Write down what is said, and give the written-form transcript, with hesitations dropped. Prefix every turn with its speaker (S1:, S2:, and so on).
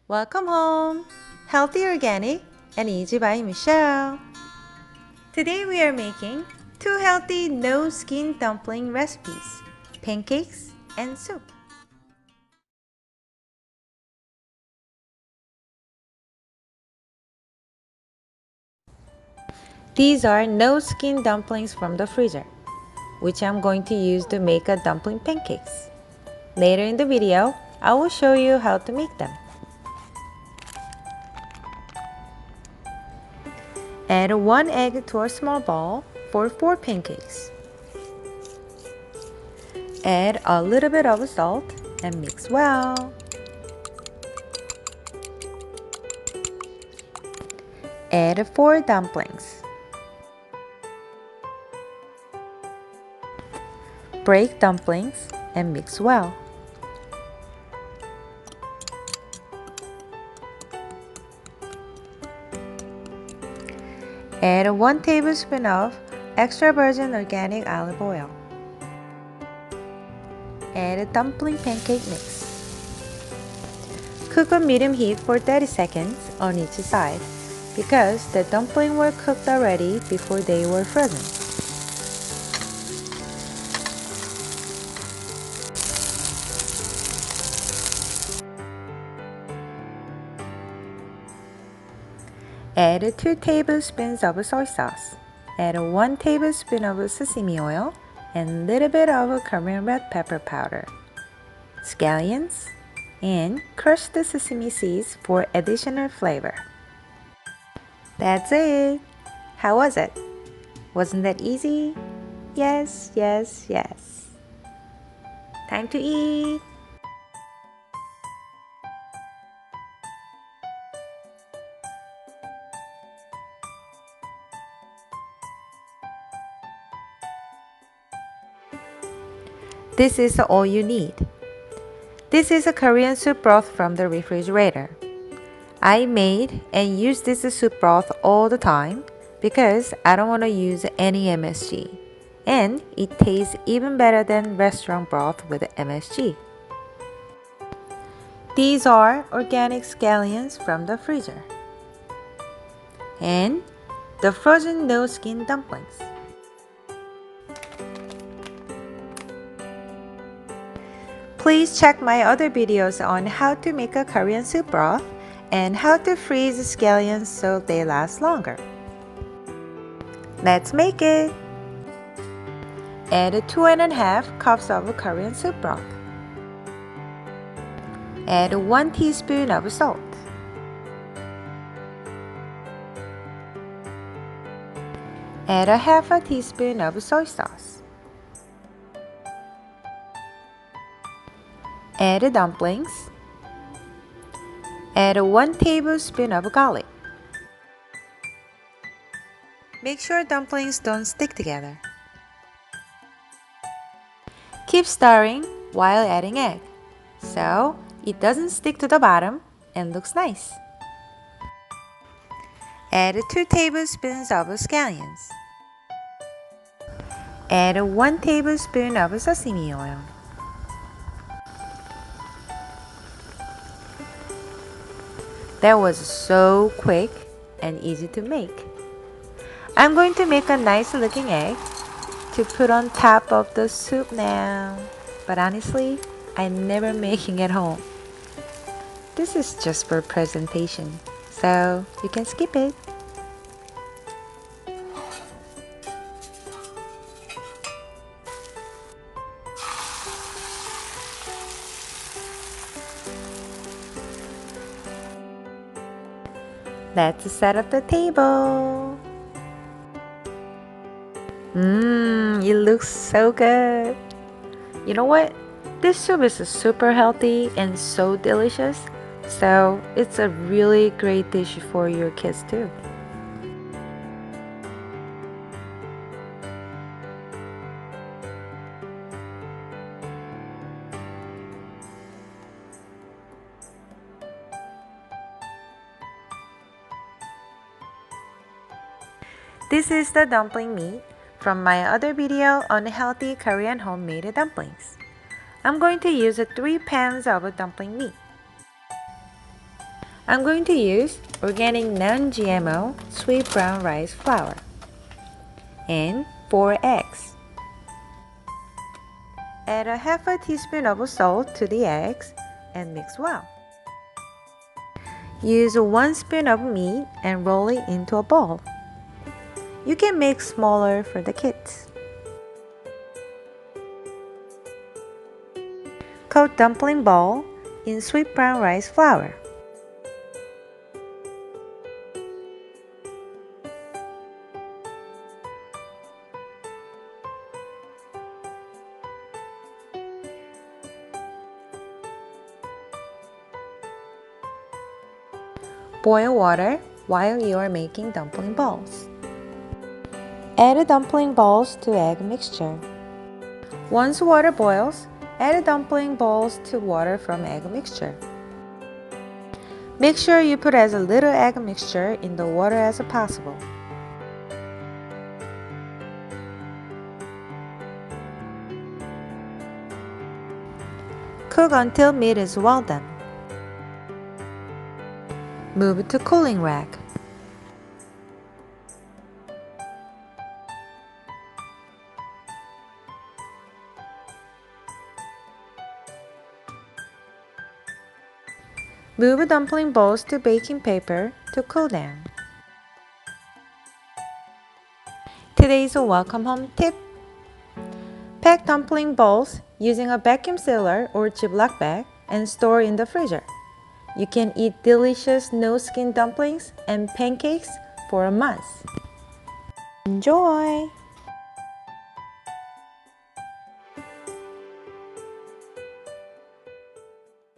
S1: Welcome home! Healthy, organic, and easy by Michelle. Today we are making two healthy no-skin dumpling recipes, pancakes and soup. These are no-skin dumplings from the freezer, which I'm going to use to make a dumpling pancakes. Later in the video, I will show you how to make them. Add 1 egg to a small bowl for 4 pancakes. Add a little bit of salt and mix well. Add 4 dumplings. Break dumplings and mix well. Add 1 tablespoon of extra virgin organic olive oil. Add a dumpling pancake mix. Cook on medium heat for 30 seconds on each side because the dumplings were cooked already before they were frozen. Add 2 tablespoons of soy sauce. Add 1 tablespoon of sesame oil and a little bit of Korean red pepper powder, scallions, and crushed sesame seeds for additional flavor. That's it! How was it? Wasn't that easy? Yes, yes, yes. Time to eat! This is all you need. This is a Korean soup broth from the refrigerator. I made and use this soup broth all the time because I don't want to use any MSG. And it tastes even better than restaurant broth with MSG. These are organic scallions from the freezer. And the frozen no-skin dumplings. Please check my other videos on how to make a Korean soup broth and how to freeze scallions so they last longer. Let's make it! Add 2½ cups of Korean soup broth. Add 1 teaspoon of salt. Add a half a teaspoon of soy sauce. Add dumplings. Add 1 tablespoon of garlic. Make sure dumplings don't stick together. Keep stirring while adding egg, so it doesn't stick to the bottom and looks nice. Add 2 tablespoons of scallions. Add 1 tablespoon of sesame oil. That was so quick and easy to make. I'm going to make a nice looking egg to put on top of the soup now. But honestly, I'm never making it home. This is just for presentation, so you can skip it. Let's set up the table. It looks so good. You know what? This soup is super healthy and so delicious. So it's a really great dish for your kids too. This is the dumpling meat from my other video on healthy Korean homemade dumplings. I'm going to use 3 pans of dumpling meat. I'm going to use organic non-GMO sweet brown rice flour and 4 eggs. Add a half a teaspoon of salt to the eggs and mix well. Use 1 spoon of meat and roll it into a ball. You can make smaller for the kids. Coat dumpling ball in sweet brown rice flour. Boil water while you are making dumpling balls. Add dumpling balls to egg mixture. Once water boils, add dumpling balls to water from egg mixture. Make sure you put as little egg mixture in the water as possible. Cook until meat is well done. Move to cooling rack. Move dumpling balls to baking paper to cool down. Today's welcome home tip. Pack dumpling balls using a vacuum sealer or Ziploc bag and store in the freezer. You can eat delicious no-skin dumplings and pancakes for a month. Enjoy!